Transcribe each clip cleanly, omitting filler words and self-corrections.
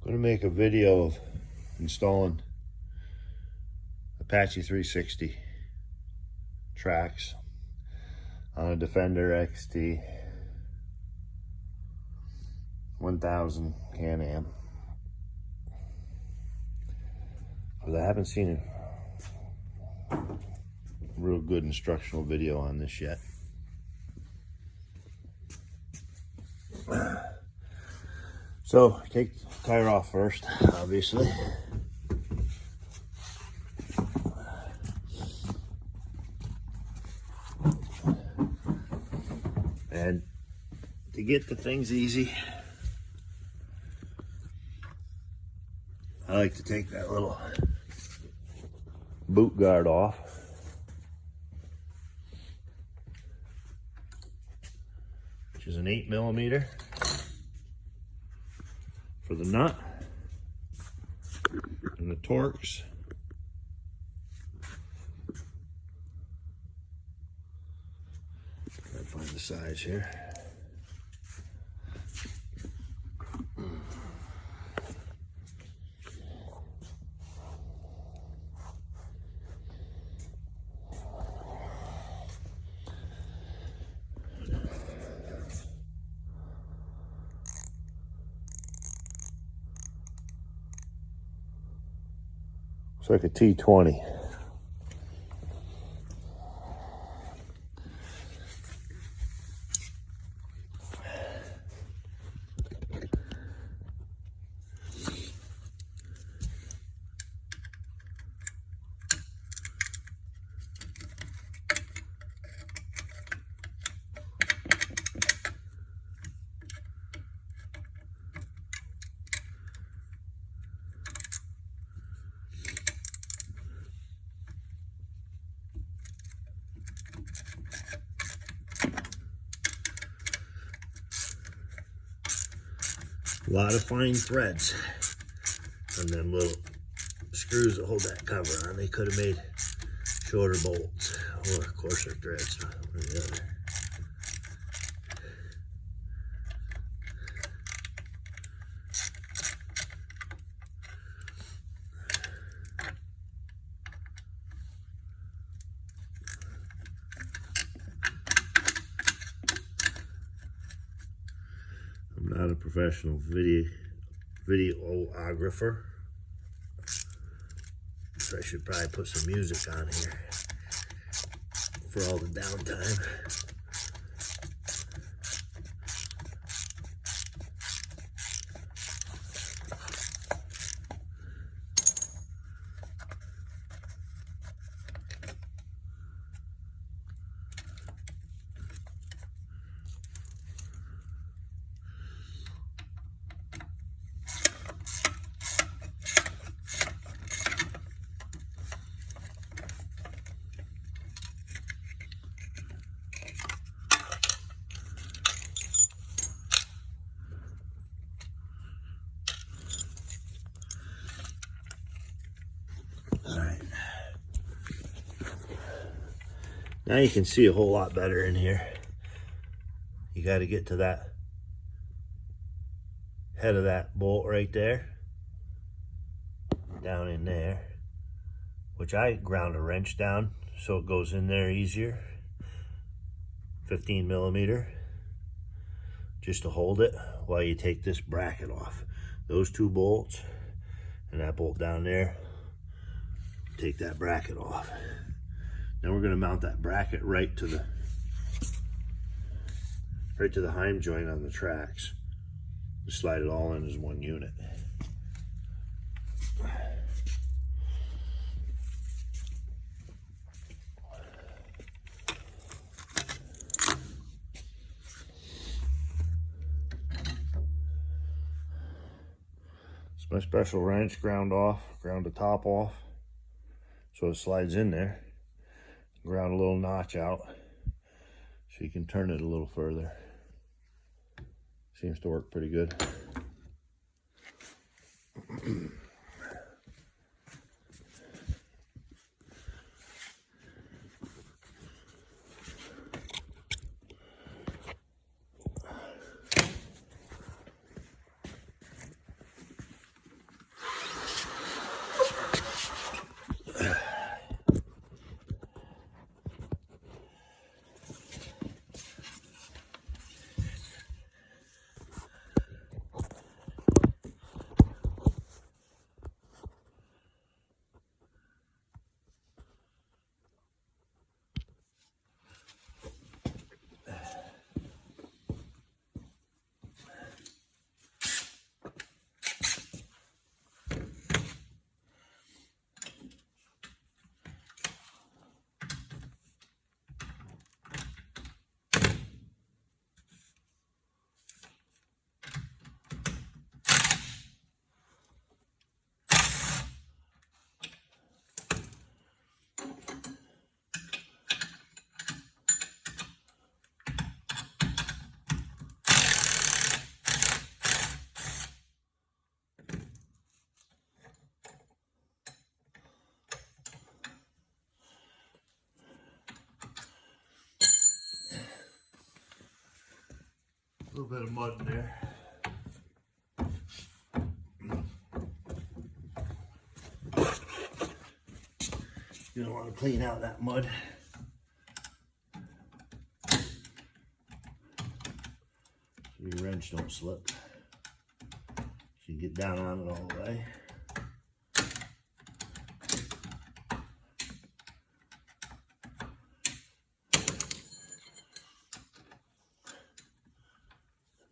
I'm going to make a video of installing Apache 360 tracks on a Defender XT 1000 Can-Am. Because I haven't seen a real good instructional video on this yet. So take the tire off first, obviously. And to get the things easy, I like to take that little boot guard off. Which is an 8mm for the nut and the Torx. Try to find the size here. It's like a T20. A lot of fine threads on them little screws that hold that cover on. They could have made shorter bolts or coarser threads, one or the other. I'm not a professional videographer, so I should probably put some music on here for all the downtime. Now you can see a whole lot better in here. You got to get to that head of that bolt right there, down in there, which I ground a wrench down so it goes in there easier. 15mm, just to hold it while you take this bracket off. Those two bolts and that bolt down there, take that bracket off. Then we're going to mount that bracket right to the heim joint on the tracks. Just slide it all in as one unit. It's my special wrench, ground the top off so it slides in there. Ground a little notch out so you can turn it a little further. Seems to work pretty good. A little bit of mud in there. You don't want to clean out that mud. So your wrench don't slip. So you get down on it all the way.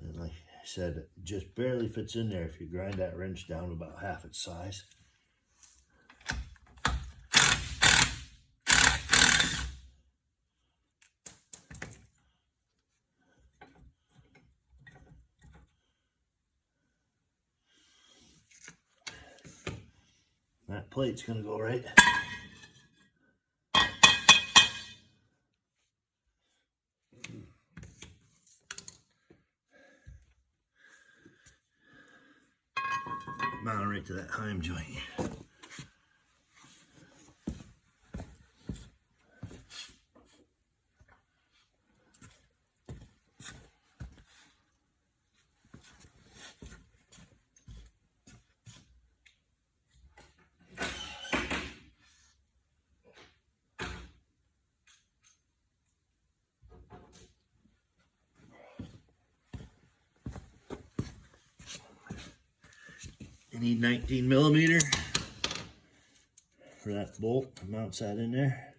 And like I said, it just barely fits in there if you grind that wrench down about half its size. That plate's gonna go right. Mount right to that heim joint. 19 millimeter for that bolt. Mounts that in there.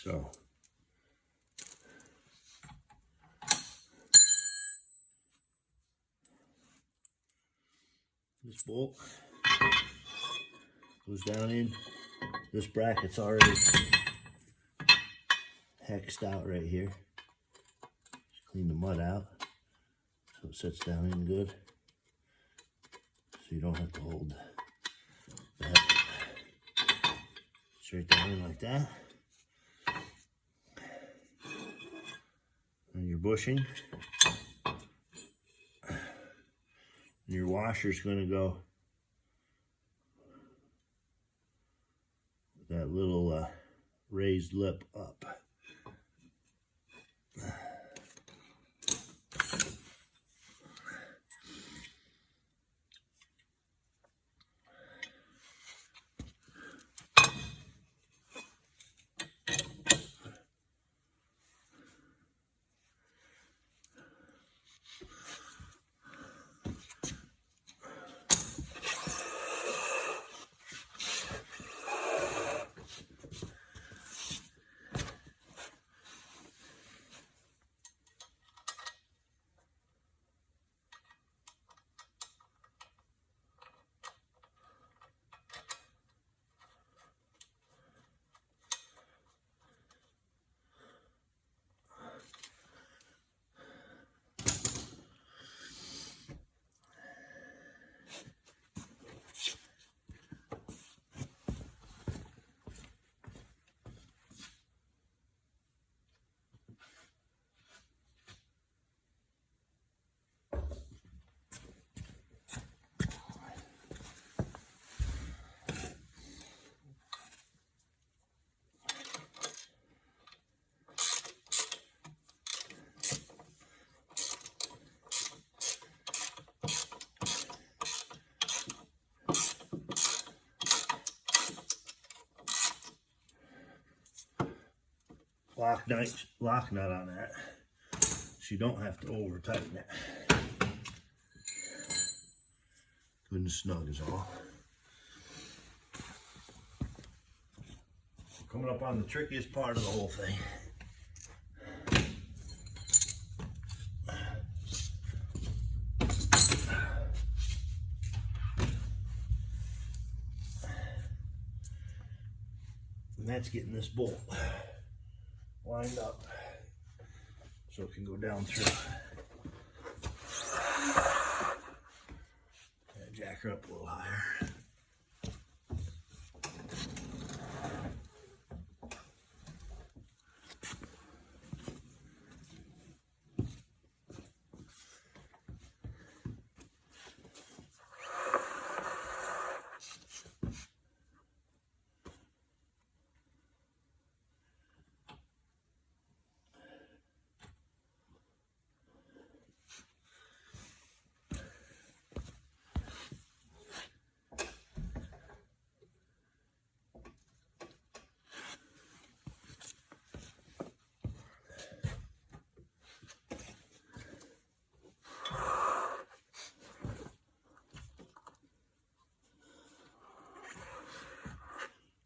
So this bolt goes down in. This bracket's already hexed out right here. Just clean the mud out so it sits down in good. So you don't have to hold that. Straight down in like that. And your bushing. And your washer's going to go with that little raised lip up. Lock nut on that, so you don't have to over tighten it. Good and snug is all. Coming up on the trickiest part of the whole thing. And that's getting this bolt lined up so it can go down through. Jack her up a little higher.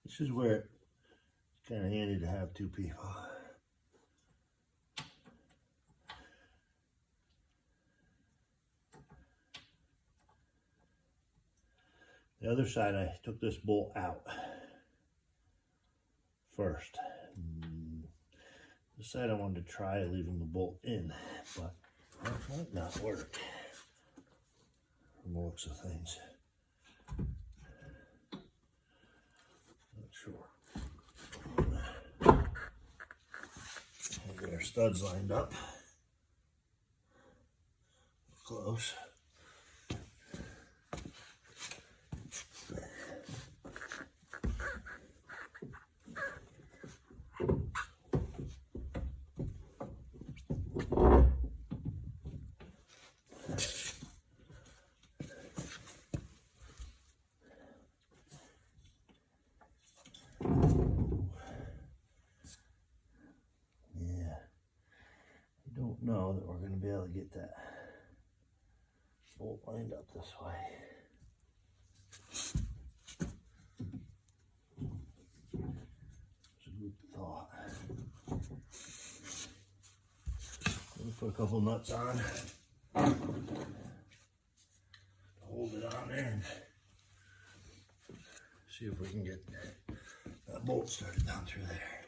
This is where it's kind of handy to have two people. The other side, I took this bolt out first. This side I wanted to try leaving the bolt in, but that might not work from the looks of things. Sure. Get our studs lined up. Close. Know that we're going to be able to get that bolt lined up this way. It's a good thought. Let me put a couple nuts on. Hold it on there and see if we can get that bolt started down through there.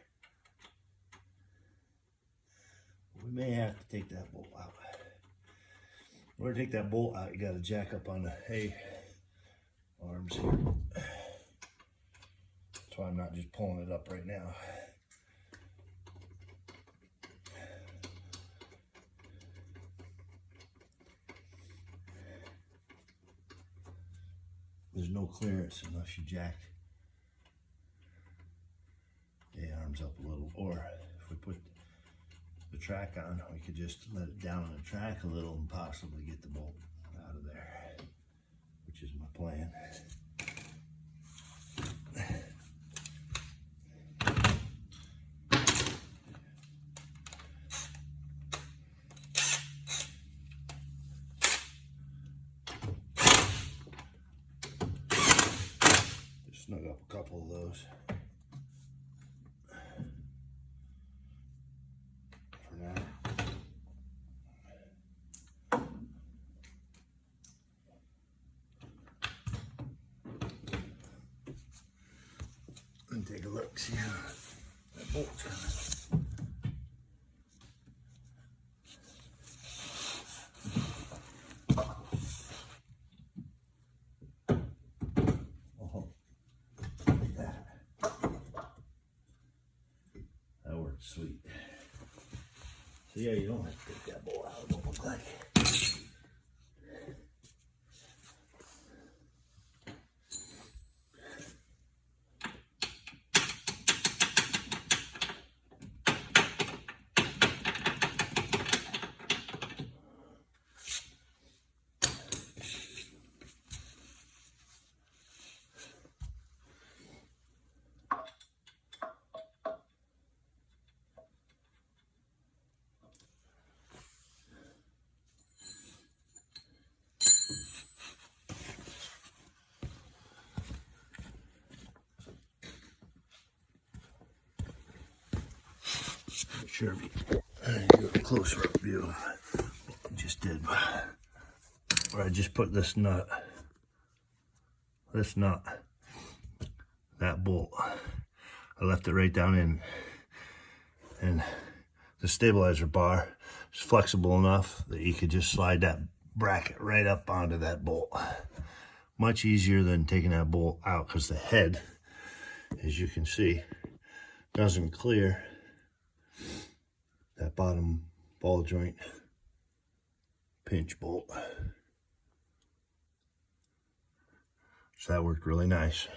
We may have to take that bolt out. In order to take that bolt out, you got to jack up on the hay arms here. That's why I'm not just pulling it up right now. There's no clearance unless you jack the arms up a little, or if we put the track on, we could just let it down on the track a little and possibly get the bolt out of there, which is my plan. Just snug up a couple of those. And take a look, see how that bolt's coming. Oh, like that. That worked sweet. So yeah, you don't have to take that bolt out, it don't look like it. Sure, do a closer up view of what I just did. Where I just put this nut, that bolt I left it right down in. And the stabilizer bar is flexible enough that you could just slide that bracket right up onto that bolt. Much easier than taking that bolt out, because the head, as you can see, doesn't clear that bottom ball joint pinch bolt. So that worked really nice.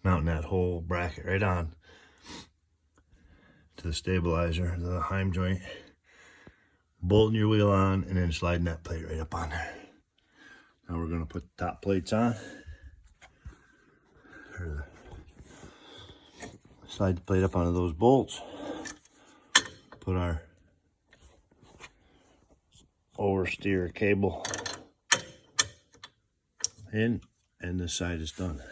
Mounting that whole bracket right on to the stabilizer, the heim joint, bolting your wheel on, and then sliding that plate right up on there. Now we're going to put the top plates on. Slide the plate up onto those bolts. Put our oversteer cable in, and this side is done.